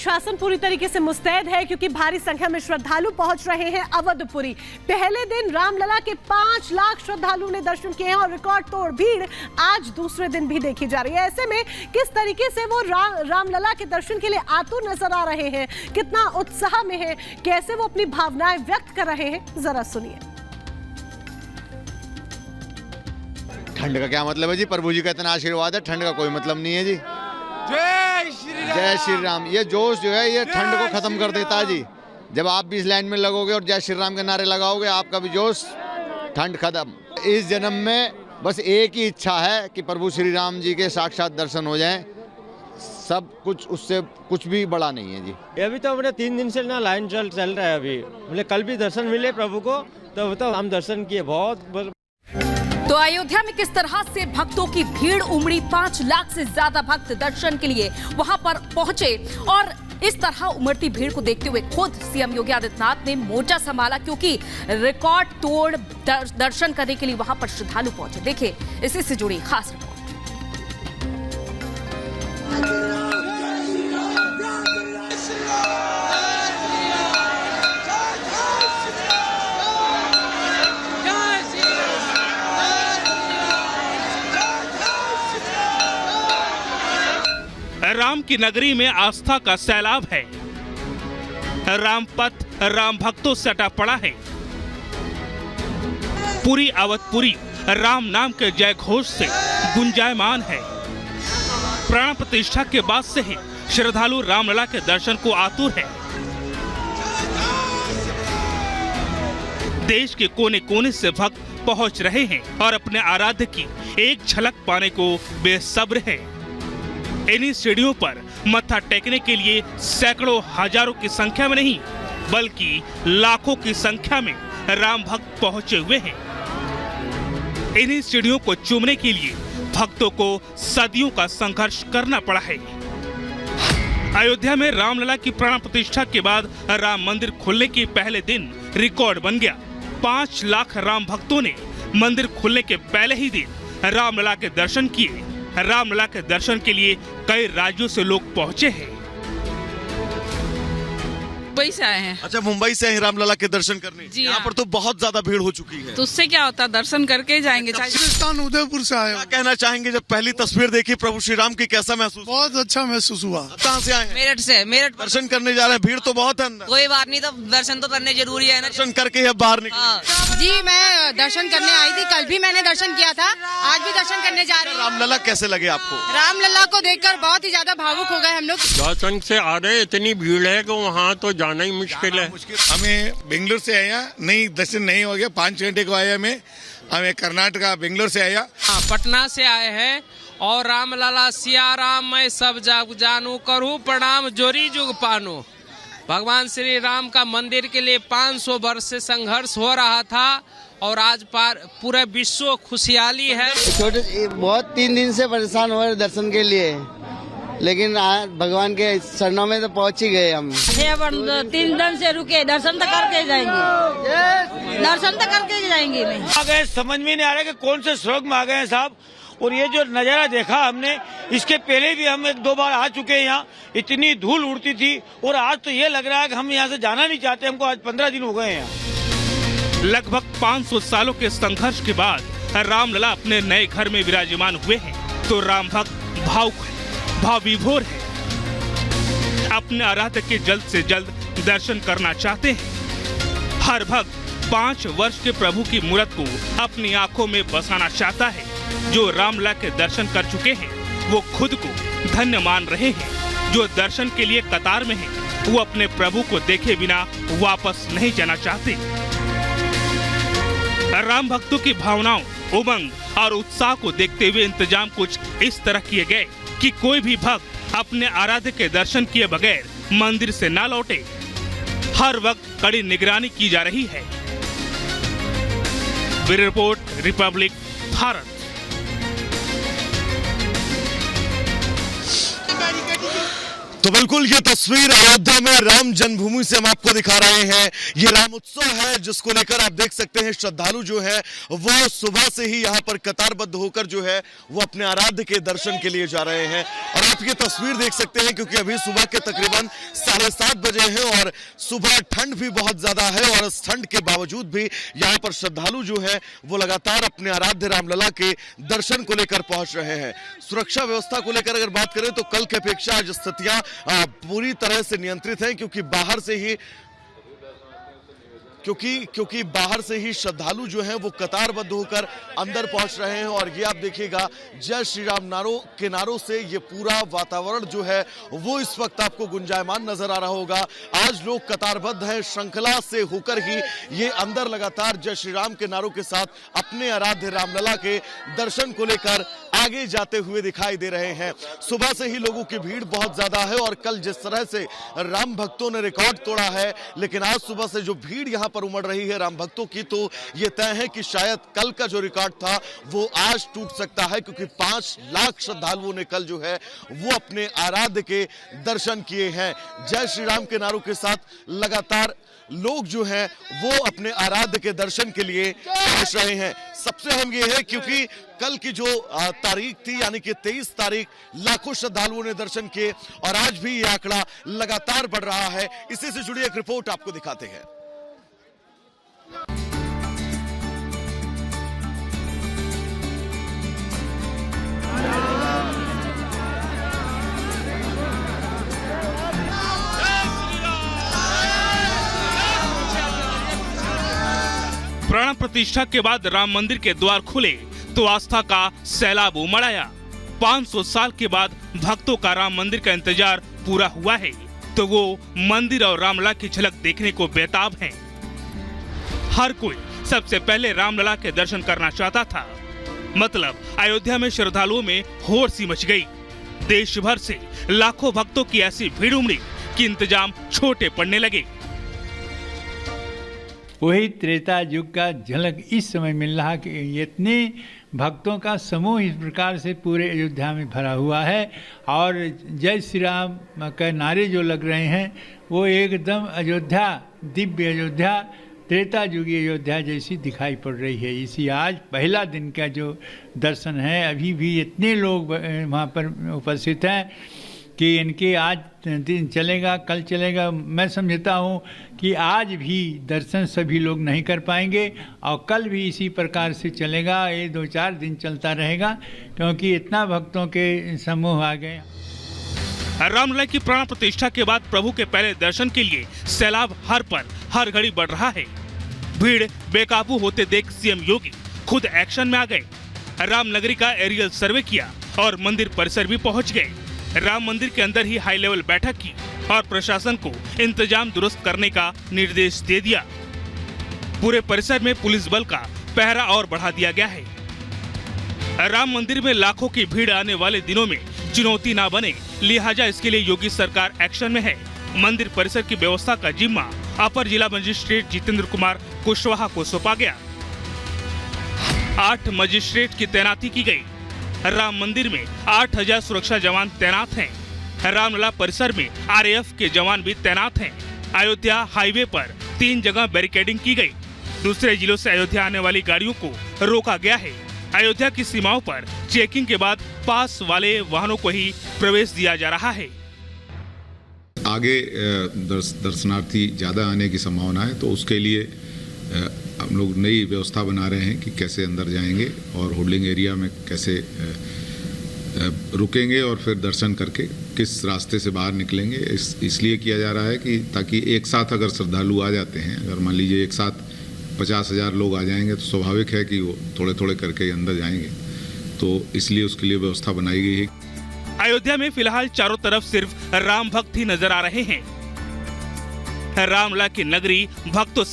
प्रशासन पूरी तरीके से मुस्तैद है क्योंकि भारी संख्या में श्रद्धालु पहुंच रहे हैं अवधपुरी। पहले दिन रामलला के 5 लाख श्रद्धालुओं ने दर्शन किए हैं और रिकॉर्ड तोड़ भीड़ आज दूसरे दिन भी देखी जा रही है। ऐसे में किस तरीके से वो रामलला के दर्शन के लिए आतुर नजर आ रहे हैं, कितना उत्साह में है, कैसे वो अपनी भावनाएं व्यक्त कर रहे हैं, जरा सुनिए। ठंड का क्या मतलब है जी, प्रभु जी का इतना आशीर्वाद है, ठंड का कोई मतलब नहीं है जी। जय श्री राम। जय श्री राम। ये जोश जो है ये ठंड को खत्म कर देता है जी। जब आप भी इस लाइन में लगोगे और जय श्री राम के नारे लगाओगे, आपका भी जोश, ठंड खत्म। इस जन्म में बस एक ही इच्छा है कि प्रभु श्री राम जी के साक्षात दर्शन हो जाएं। सब कुछ, उससे कुछ भी बड़ा नहीं है जी। अभी तो अपने 3 दिन से ना लाइन चल रहा है। अभी बोले कल भी दर्शन मिले प्रभु को, तो हम दर्शन किए बहुत। तो अयोध्या में किस तरह से भक्तों की भीड़ उमड़ी, 5 लाख से ज्यादा भक्त दर्शन के लिए वहां पर पहुंचे और इस तरह उमड़ती भीड़ को देखते हुए खुद सीएम योगी आदित्यनाथ ने मोर्चा संभाला क्योंकि रिकॉर्ड तोड़ दर्शन करने के लिए वहां पर श्रद्धालु पहुंचे। देखिए इसी से जुड़ी खास रिपोर्ट। राम की नगरी में आस्था का सैलाब है। राम पथ राम भक्तों से अटा पड़ा है। पूरी अवधपुरी राम नाम के जय घोष से गुंजायमान है। प्राण प्रतिष्ठा के बाद से ही श्रद्धालु रामलला के दर्शन को आतुर है। देश के कोने कोने से भक्त पहुंच रहे हैं और अपने आराध्य की एक झलक पाने को बेसब्र है। इन्हीं सीढ़ियों पर मत्था टेकने के लिए सैकड़ों हजारों की संख्या में नहीं बल्कि लाखों की संख्या में राम भक्त पहुंचे हुए हैं। इन्हीं सीढ़ियों को चूमने के लिए भक्तों को सदियों का संघर्ष करना पड़ा है। अयोध्या में रामलला की प्राण प्रतिष्ठा के बाद राम मंदिर खुलने के पहले दिन रिकॉर्ड बन गया। 5 लाख राम भक्तों ने मंदिर खुलने के पहले ही दिन रामलला के दर्शन किए। रामलला के दर्शन के लिए कई राज्यों से लोग पहुंचे हैं। मुंबई से आए हैं। अच्छा, मुंबई से रामलला के दर्शन करने। जी यहाँ हाँ। पर तो बहुत ज्यादा भीड़ हो चुकी है। तो उससे क्या होता है, दर्शन करके ही जाएंगे। राजस्थान उदयपुर से आए। क्या कहना चाहेंगे, जब पहली तस्वीर देखी प्रभु श्री राम की, कैसा महसूस? बहुत अच्छा महसूस हुआ। कहाँ से आए हैं? मेरठ से। मेरठ दर्शन करने जा रहे हैं, भीड़ तो बहुत है अंदर। कोई बात नहीं, तो दर्शन तो करने जरूरी है ना। दर्शन करके ही अब बाहर निकले। जी मैं दर्शन करने आई थी, कल भी मैंने दर्शन किया था, आज भी दर्शन करने जा रही हूँ। रामलला कैसे लगे आपको? रामलला को देखकर बहुत ही ज्यादा भावुक हो गए हम लोग। दर्शन से आ रहे, इतनी भीड़ है कि वहाँ तो जाना ही मुश्किल है। हमें बेंगलोर से आया, नहीं दर्शन नहीं हो गया, 5 घंटे को आया। हमें कर्नाटका बेंगलोर से आया। पटना से आए हैं और रामलला सिया राम मैं सब जग जानू, करूँ प्रणाम जोरी जुग पानू। भगवान श्री राम का मंदिर के लिए 500 वर्ष से संघर्ष हो रहा था और आज पूरे विश्व खुशहाली है। बहुत 3 दिन से परेशान हो रहे दर्शन के लिए, लेकिन भगवान के शरणों में तो पहुंच ही गए हम। 3 दिन से रुके, दर्शन तो करके जाएंगे, दर्शन तो करके जाएंगे। आ गए, समझ में नहीं आ रहा कि कौन से स्वर्ग में आ गए हैं साहब। और ये जो नजारा देखा हमने, इसके पहले भी हम 1-2 बार आ चुके हैं यहाँ, इतनी धूल उड़ती थी और आज तो ये लग रहा है कि हम यहाँ से जाना नहीं चाहते। हमको आज 15 दिन हो गए हैं। लगभग 500 सालों के संघर्ष के बाद रामलला अपने नए घर में विराजमान हुए हैं तो राम भक्त भावुक है, भाव विभोर है। अपने आराध्य के जल्द से जल्द दर्शन करना चाहते हैं। हर भक्त 5 वर्ष के प्रभु की मूरत को अपनी आंखों में बसाना चाहता है। जो रामलला के दर्शन कर चुके हैं वो खुद को धन्य मान रहे हैं। जो दर्शन के लिए कतार में हैं वो अपने प्रभु को देखे बिना वापस नहीं जाना चाहते। राम भक्तों की भावनाओं, उमंग और उत्साह को देखते हुए इंतजाम कुछ इस तरह किए गए कि कोई भी भक्त अपने आराध्य के दर्शन किए बगैर मंदिर से ना लौटे। हर वक्त कड़ी निगरानी की जा रही है। Bureau report, Republic Bharat. तो बिल्कुल ये तस्वीर अयोध्या में राम जन्मभूमि से हम आपको दिखा रहे हैं। ये राम उत्सव है जिसको लेकर आप देख सकते हैं श्रद्धालु जो है वो सुबह से ही यहाँ पर कतारबद्ध होकर जो है वो अपने आराध्य के दर्शन के लिए जा रहे हैं। और आप ये तस्वीर देख सकते हैं क्योंकि अभी सुबह के तकरीबन 7:30 बजे हैं और सुबह ठंड भी बहुत ज्यादा है और इस ठंड के बावजूद भी यहाँ पर श्रद्धालु जो है वो लगातार अपने आराध्य रामलला के दर्शन को लेकर पहुंच रहे हैं। सुरक्षा व्यवस्था को लेकर अगर बात करें तो कल की अपेक्षा आज स्थितियां पूरी तरह से नियंत्रित है क्योंकि बाहर से ही श्रद्धालु जो हैं वो कतारबद्ध होकर अंदर पहुंच रहे हैं। और ये आप देखिएगा जय श्री राम के नारों से ये पूरा वातावरण जो है वो इस वक्त आपको गुंजायमान नजर आ रहा होगा। आज लोग कतारबद्ध हैं, श्रृंखला से होकर ही ये अंदर लगातार जय श्री राम के नारों के साथ अपने आराध्य रामलला के दर्शन को लेकर आगे जाते हुए दिखाई दे रहे हैं। सुबह से ही लोगों की भीड़ बहुत ज्यादा है और कल जिस तरह से राम भक्तों ने रिकॉर्ड तोड़ा है, लेकिन आज सुबह से जो भीड़ यहाँ पर उमड़ रही है राम भक्तों की, तो ये तय है कि शायद कल का जो रिकॉर्ड था वो आज टूट सकता है क्योंकि 5 लाख श्रद्धालुओं ने कल जो है वो अपने आराध्य के दर्शन किए हैं। जय श्री राम के नारों के साथ लगातार लोग जो हैं वो अपने आराध्य के दर्शन के लिए पहुंच रहे हैं। सबसे अहम ये है क्योंकि कल की जो तारीख थी यानी कि 23 तारीख लाखों श्रद्धालुओं ने दर्शन किए और आज भी ये आंकड़ा लगातार बढ़ रहा है। इसी से जुड़ी एक रिपोर्ट आपको दिखाते हैं। प्राण प्रतिष्ठा के बाद राम मंदिर के द्वार खुले तो आस्था का सैलाब उमड़ आया। 500 साल के बाद भक्तों का राम मंदिर का इंतजार पूरा हुआ है तो वो मंदिर और रामलला की झलक देखने को बेताब हैं। हर कोई सबसे पहले रामलला के दर्शन करना चाहता था। मतलब अयोध्या में श्रद्धालुओं में होड़ सी मच गई। देश भर से लाखों भक्तों की ऐसी भीड़ उमड़ी कि इंतजाम छोटे पड़ने लगे। वही त्रेता युग का झलक इस समय मिल रहा कि इतने भक्तों का समूह इस प्रकार से पूरे अयोध्या में भरा हुआ है और जय श्री राम के नारे जो लग रहे हैं वो एकदम अयोध्या, दिव्य अयोध्या, त्रेता युगी अयोध्या जैसी दिखाई पड़ रही है। इसी आज पहला दिन का जो दर्शन है, अभी भी इतने लोग वहाँ पर उपस्थित हैं कि इनके आज दिन चलेगा, कल चलेगा। मैं समझता हूँ कि आज भी दर्शन सभी लोग नहीं कर पाएंगे और कल भी इसी प्रकार से चलेगा। ये 2-4 दिन चलता रहेगा क्योंकि इतना भक्तों के समूह आ गए। रामलला की प्राण प्रतिष्ठा के बाद प्रभु के पहले दर्शन के लिए सैलाब हर घड़ी बढ़ रहा है। भीड़ बेकाबू होते देख सीएम योगी खुद एक्शन में आ गए। रामनगरी का एरियल सर्वे किया और मंदिर परिसर भी पहुँच गए। राम मंदिर के अंदर ही हाई लेवल बैठक की और प्रशासन को इंतजाम दुरुस्त करने का निर्देश दे दिया। पूरे परिसर में पुलिस बल का पहरा और बढ़ा दिया गया है। राम मंदिर में लाखों की भीड़ आने वाले दिनों में चुनौती ना बने, लिहाजा इसके लिए योगी सरकार एक्शन में है। मंदिर परिसर की व्यवस्था का जिम्मा अपर जिला मजिस्ट्रेट जितेंद्र कुमार कुशवाहा को सौंपा गया। 8 मजिस्ट्रेट की तैनाती की गई। राम मंदिर में 8000 सुरक्षा जवान तैनात हैं। रामलला परिसर में आरएएफ के जवान भी तैनात हैं। अयोध्या हाईवे पर 3 जगह बैरिकेडिंग की गई। दूसरे जिलों से अयोध्या आने वाली गाड़ियों को रोका गया है। अयोध्या की सीमाओं पर चेकिंग के बाद पास वाले वाहनों को ही प्रवेश दिया जा रहा है। आगे दर्शनार्थी ज्यादा आने की संभावना है तो उसके लिए हम लोग नई व्यवस्था बना रहे हैं कि कैसे अंदर जाएंगे और होल्डिंग एरिया में कैसे रुकेंगे और फिर दर्शन करके किस रास्ते से बाहर निकलेंगे। इसलिए किया जा रहा है कि ताकि एक साथ अगर श्रद्धालु आ जाते हैं, अगर मान लीजिए एक साथ 50,000 लोग आ जाएंगे तो स्वाभाविक है कि वो थोड़े थोड़े करके अंदर जाएंगे, तो इसलिए उसके लिए व्यवस्था बनाई गई है। अयोध्या में फिलहाल चारों तरफ सिर्फ राम भक्त ही नजर आ रहे हैं। रामलला की नगरी भक्तों से